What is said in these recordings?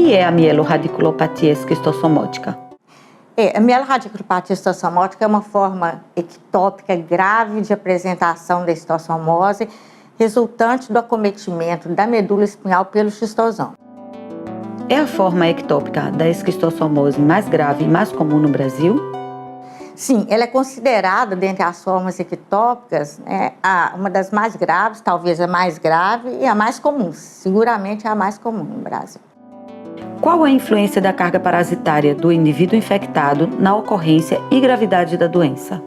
que é a mielorradiculopatia esquistossomótica? A mielorradiculopatia esquistossomótica é uma forma ectópica grave de apresentação da esquistossomose, resultante do acometimento da medula espinhal pelo esquistosoma. É a forma ectópica da esquistossomose mais grave e mais comum no Brasil? Sim, ela é considerada, dentre as formas ectópicas, uma das mais graves, talvez a mais grave e a mais comum. Seguramente é a mais comum no Brasil. Qual a influência da carga parasitária do indivíduo infectado na ocorrência e gravidade da doença?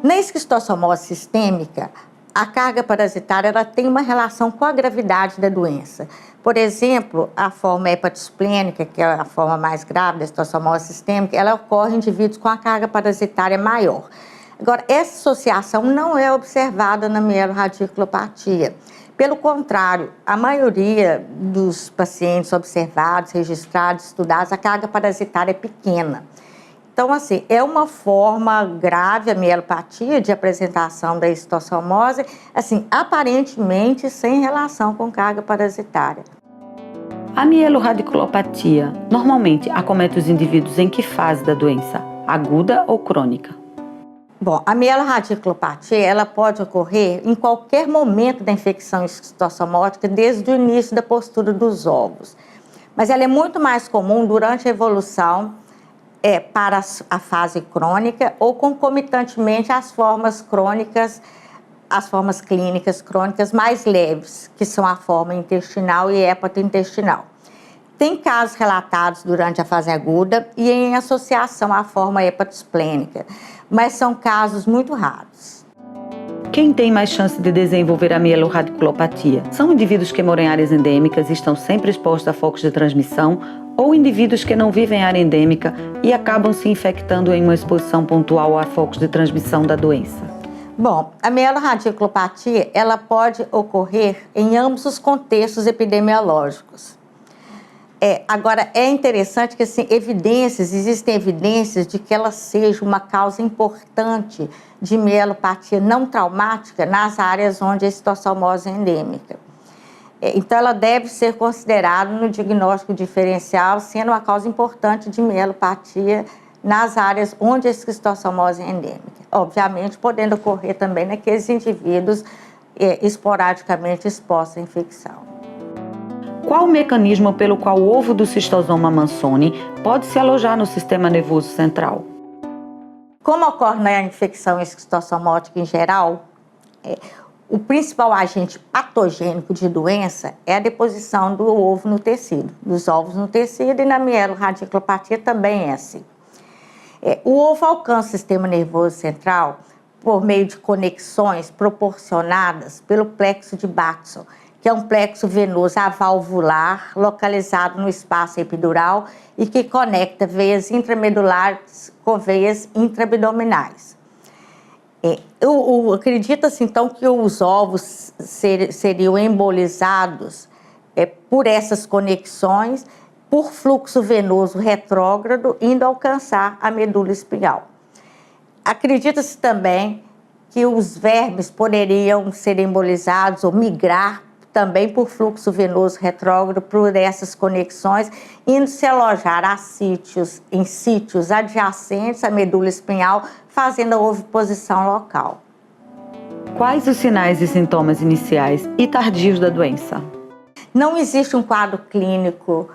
Na esquistossomose sistêmica, a carga parasitária ela tem uma relação com a gravidade da doença. Por exemplo, a forma hepatosplênica, que é a forma mais grave da esquistossomose sistêmica, ela ocorre em indivíduos com a carga parasitária maior. Agora, essa associação não é observada na mielorradiculopatia. Pelo contrário, a maioria dos pacientes observados, registrados, estudados, a carga parasitária é pequena. Então, assim, é uma forma grave, a mielopatia, de apresentação da esquistossomose, assim, aparentemente sem relação com carga parasitária. A mielorradiculopatia normalmente acomete os indivíduos em que fase da doença? Aguda ou crônica? Bom, a mielorradiculopatia, ela pode ocorrer em qualquer momento da infecção esquistossomótica, desde o início da postura dos ovos. Mas ela é muito mais comum durante a evolução para a fase crônica ou concomitantemente às formas crônicas, as formas clínicas crônicas mais leves, que são a forma intestinal e hepatointestinal. Tem casos relatados durante a fase aguda e em associação à forma hepatosplênica, mas são casos muito raros. Quem tem mais chance de desenvolver a mielorradiculopatia? São indivíduos que moram em áreas endêmicas e estão sempre expostos a focos de transmissão ou indivíduos que não vivem em área endêmica e acabam se infectando em uma exposição pontual a focos de transmissão da doença? Bom, a mielorradiculopatia ela pode ocorrer em ambos os contextos epidemiológicos. Agora, é interessante que assim, existem evidências de que ela seja uma causa importante de mielopatia não traumática nas áreas onde a esquistossomose é endêmica. Então, ela deve ser considerada no diagnóstico diferencial, sendo uma causa importante de mielopatia nas áreas onde a esquistossomose é endêmica. Obviamente, podendo ocorrer também naqueles indivíduos esporadicamente expostos à infecção. Qual o mecanismo pelo qual o ovo do cistosoma Manzoni pode se alojar no sistema nervoso central? Como ocorre na infecção esquistossomótica em geral, o principal agente patogênico de doença é a deposição do ovo no tecido, dos ovos no tecido, e na mielorradiculopatia também é assim. O ovo alcança o sistema nervoso central por meio de conexões proporcionadas pelo plexo de Batson, que é um plexo venoso avalvular localizado no espaço epidural e que conecta veias intramedulares com veias intraabdominais. Acredita-se, então, que os ovos seriam embolizados por essas conexões, por fluxo venoso retrógrado, indo alcançar a medula espinhal. Acredita-se também que os vermes poderiam ser embolizados ou migrar também por fluxo venoso retrógrado por essas conexões, indo se alojar em sítios adjacentes à medula espinhal, fazendo a oviposição local. Quais os sinais e sintomas iniciais e tardios da doença? Não existe um quadro clínico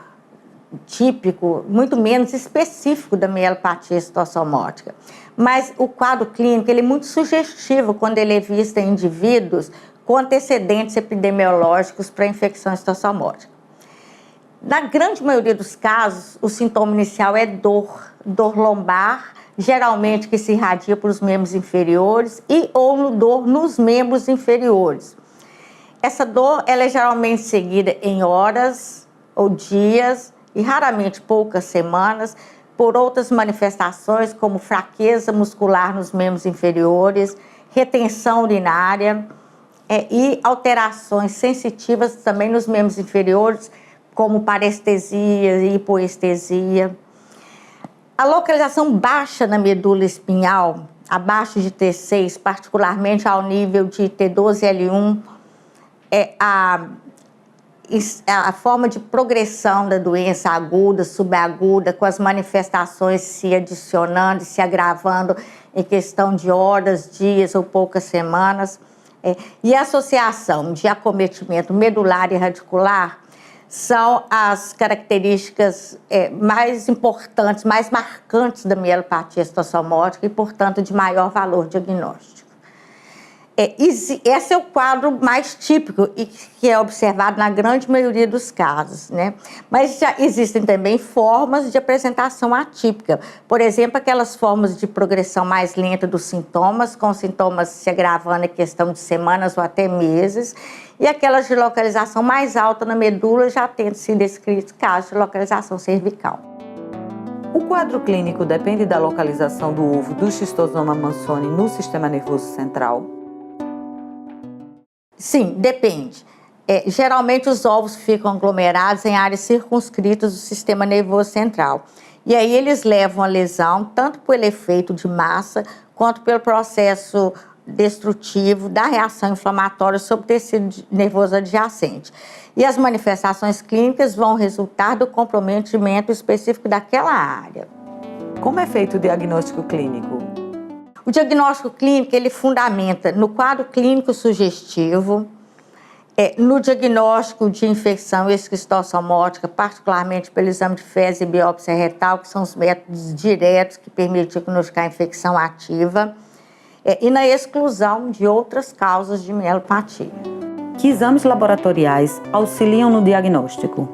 típico, muito menos específico da mielopatia esquistossomótica. Mas o quadro clínico ele é muito sugestivo quando ele é visto em indivíduos com antecedentes epidemiológicos para a infecção esquistossomótica. Na grande maioria dos casos, o sintoma inicial é dor lombar, geralmente que se irradia para os membros inferiores ou dor nos membros inferiores. Essa dor ela é geralmente seguida em horas ou dias e raramente poucas semanas por outras manifestações como fraqueza muscular nos membros inferiores, retenção urinária e alterações sensitivas também nos membros inferiores, como parestesia e hipoestesia. A localização baixa na medula espinhal, abaixo de T6, particularmente ao nível de T12L1, a forma de progressão da doença aguda, subaguda, com as manifestações se adicionando e se agravando em questão de horas, dias ou poucas semanas. E a associação de acometimento medular e radicular são as características mais importantes, mais marcantes da mielopatia citosomótica e, portanto, de maior valor diagnóstico. Esse é o quadro mais típico e que é observado na grande maioria dos casos, né? Mas já existem também formas de apresentação atípica. Por exemplo, aquelas formas de progressão mais lenta dos sintomas, com sintomas se agravando em questão de semanas ou até meses, e aquelas de localização mais alta na medula, já tendo sido descritos casos de localização cervical. O quadro clínico depende da localização do ovo do xistosoma Manzoni no sistema nervoso central? Sim, depende. Geralmente os ovos ficam aglomerados em áreas circunscritas do sistema nervoso central. E aí eles levam a lesão tanto pelo efeito de massa quanto pelo processo destrutivo da reação inflamatória sobre o tecido nervoso adjacente. E as manifestações clínicas vão resultar do comprometimento específico daquela área. Como é feito o diagnóstico clínico? O diagnóstico clínico, ele fundamenta no quadro clínico sugestivo, no diagnóstico de infecção esquistossomótica, particularmente pelo exame de fezes e biópsia retal, que são os métodos diretos que permitem diagnosticar a infecção ativa, e na exclusão de outras causas de mielopatia. Que exames laboratoriais auxiliam no diagnóstico?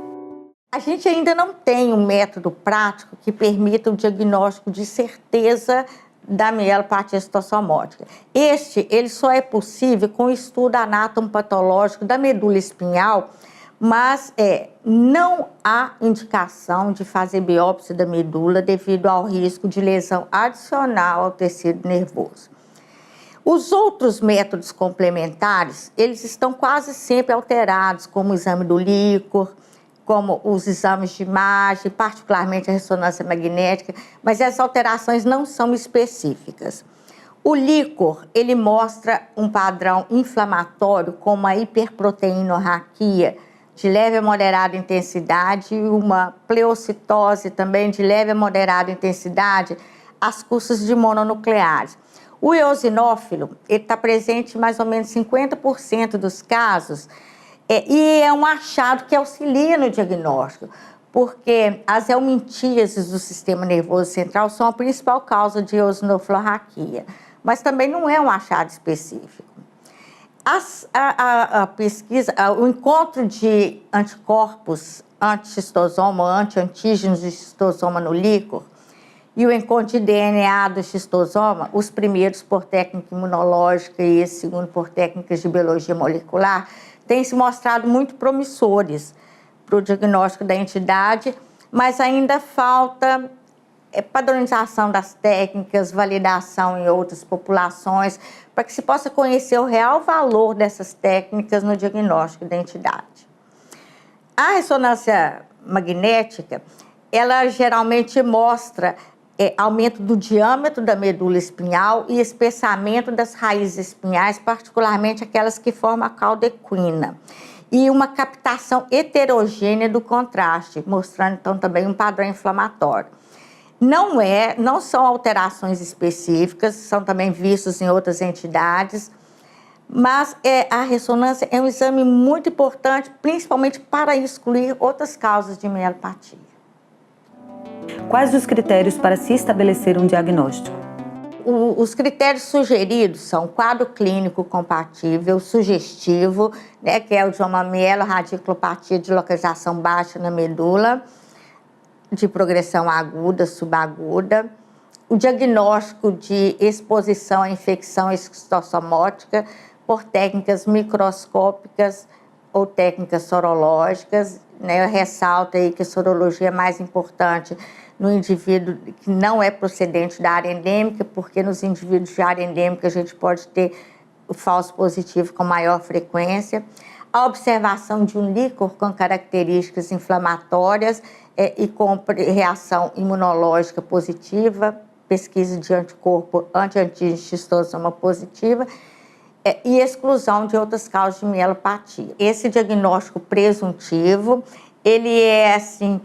A gente ainda não tem um método prático que permita o diagnóstico de certeza da mielopatia citosomótica. Ele só é possível com o estudo anatomopatológico da medula espinhal, mas não há indicação de fazer biópsia da medula devido ao risco de lesão adicional ao tecido nervoso. Os outros métodos complementares, eles estão quase sempre alterados, como o exame do líquor, como os exames de imagem, particularmente a ressonância magnética, mas essas alterações não são específicas. O líquor, ele mostra um padrão inflamatório com uma hiperproteinorraquia de leve a moderada intensidade e uma pleocitose também de leve a moderada intensidade às custas de mononucleares. O eosinófilo, ele está presente em mais ou menos 50% dos casos, e é um achado que auxilia no diagnóstico, porque as helmintíases do sistema nervoso central são a principal causa de eosinofilorraquia, mas também não é um achado específico. A pesquisa, o encontro de anticorpos anti-xistosoma, anti-antígenos de xistosoma no líquor, e o encontro de DNA do xistosoma, os primeiros por técnica imunológica e esse segundo por técnicas de biologia molecular, têm se mostrado muito promissores para o diagnóstico da entidade, mas ainda falta padronização das técnicas, validação em outras populações, para que se possa conhecer o real valor dessas técnicas no diagnóstico da entidade. A ressonância magnética, ela geralmente mostra aumento do diâmetro da medula espinhal e espessamento das raízes espinhais, particularmente aquelas que formam a cauda equina, e uma captação heterogênea do contraste, mostrando então também um padrão inflamatório. Não são alterações específicas, são também vistos em outras entidades, mas a ressonância é um exame muito importante, principalmente para excluir outras causas de mielopatia. Quais os critérios para se estabelecer um diagnóstico? Os critérios sugeridos são quadro clínico compatível, sugestivo, né, que é o de uma mieloradiculopatia de localização baixa na medula, de progressão aguda, subaguda, o diagnóstico de exposição à infecção esquistossomótica por técnicas microscópicas ou técnicas sorológicas, né? Eu ressalto aí que a sorologia é mais importante no indivíduo que não é procedente da área endêmica, porque nos indivíduos de área endêmica a gente pode ter o falso positivo com maior frequência. A observação de um líquor com características inflamatórias e com reação imunológica positiva, pesquisa de anticorpo anti-antígeno xistosoma positiva, e exclusão de outras causas de mielopatia. Esse diagnóstico presuntivo, ele é, assim,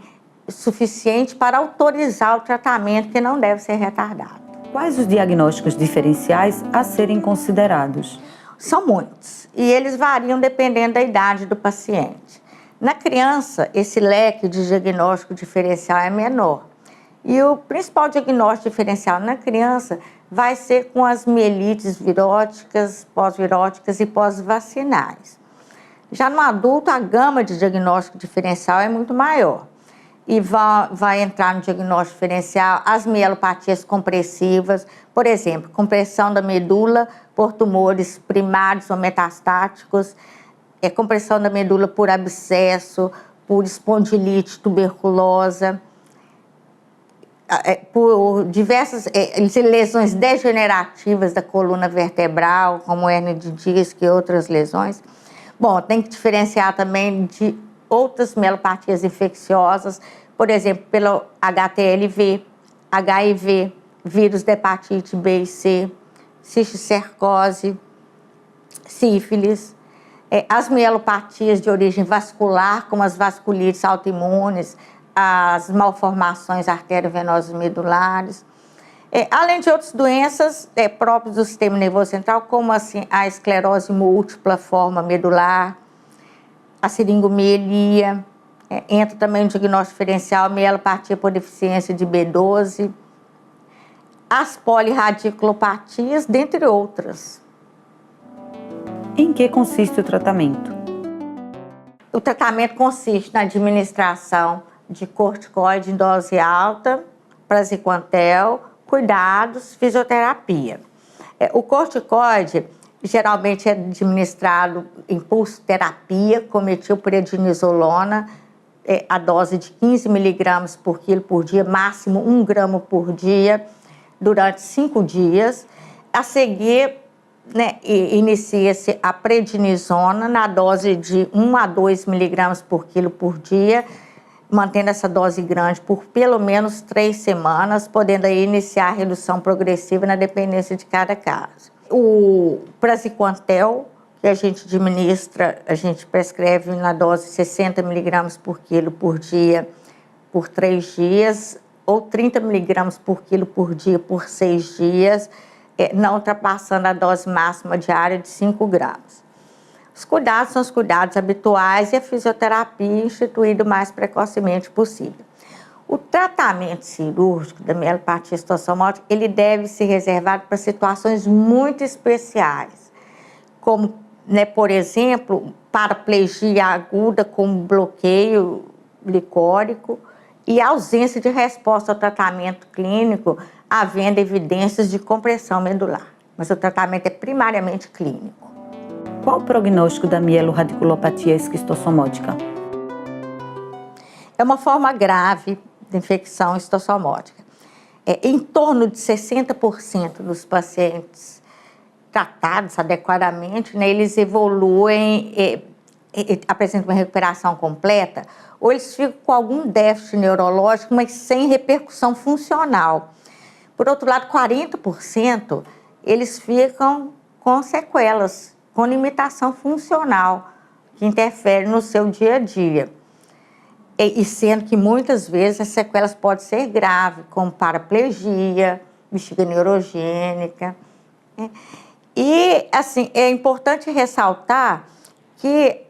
suficiente para autorizar o tratamento, que não deve ser retardado. Quais os diagnósticos diferenciais a serem considerados? São muitos, e eles variam dependendo da idade do paciente. Na criança, esse leque de diagnóstico diferencial é menor. E o principal diagnóstico diferencial na criança vai ser com as mielites viróticas, pós-viróticas e pós-vacinais. Já no adulto, a gama de diagnóstico diferencial é muito maior. E vai entrar no diagnóstico diferencial as mielopatias compressivas, por exemplo, compressão da medula por tumores primários ou metastáticos, compressão da medula por abscesso, por espondilite tuberculosa, por diversas lesões degenerativas da coluna vertebral, como hérnia de disco e outras lesões. Bom, tem que diferenciar também de outras mielopatias infecciosas, por exemplo, pelo HTLV, HIV, vírus da hepatite B e C, cisticercose, sífilis, as mielopatias de origem vascular, como as vasculites autoimunes, as malformações arteriovenosas medulares, além de outras doenças próprias do sistema nervoso central, como assim, a esclerose múltipla forma medular, a siringomielia, entra também no diagnóstico diferencial mielopatia por deficiência de B12, as polirradiculopatias, dentre outras. Em que consiste o tratamento? O tratamento consiste na administração de corticoide em dose alta, praziquantel, cuidados, fisioterapia. O corticoide geralmente é administrado em pulsoterapia com metilprednisolona, a dose de 15 miligramas por quilo por dia, máximo 1 grama por dia, durante 5 dias. A seguir, inicia-se a prednisona na dose de 1 a 2 miligramas por quilo por dia, mantendo essa dose grande por pelo menos 3 semanas, podendo aí iniciar a redução progressiva na dependência de cada caso. O praziquantel, que a gente administra, a gente prescreve na dose de 60 miligramas por quilo por dia por 3 dias, ou 30 miligramas por quilo por dia por 6 dias, não ultrapassando a dose máxima diária de 5 gramas. Os cuidados são os cuidados habituais e a fisioterapia instituída o mais precocemente possível. O tratamento cirúrgico da mielopatia citosomótica, ele deve ser reservado para situações muito especiais, como, por exemplo, paraplegia aguda com bloqueio licórico e ausência de resposta ao tratamento clínico, havendo evidências de compressão medular. Mas o tratamento é primariamente clínico. Qual o prognóstico da mielorradiculopatia esquistossomótica? É uma forma grave de infecção esquistossomótica. Em torno de 60% dos pacientes tratados adequadamente, eles evoluem, apresentam uma recuperação completa, ou eles ficam com algum déficit neurológico, mas sem repercussão funcional. Por outro lado, 40% eles ficam com sequelas, com limitação funcional, que interfere no seu dia a dia. E sendo que muitas vezes as sequelas podem ser graves, como paraplegia, bexiga neurogênica. E, assim, é importante ressaltar que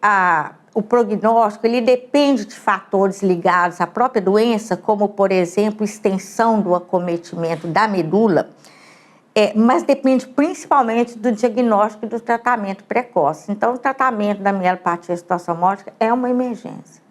o prognóstico ele depende de fatores ligados à própria doença, como, por exemplo, extensão do acometimento da medula, mas depende principalmente do diagnóstico e do tratamento precoce. Então, o tratamento da mielopatia citosomótica é uma emergência.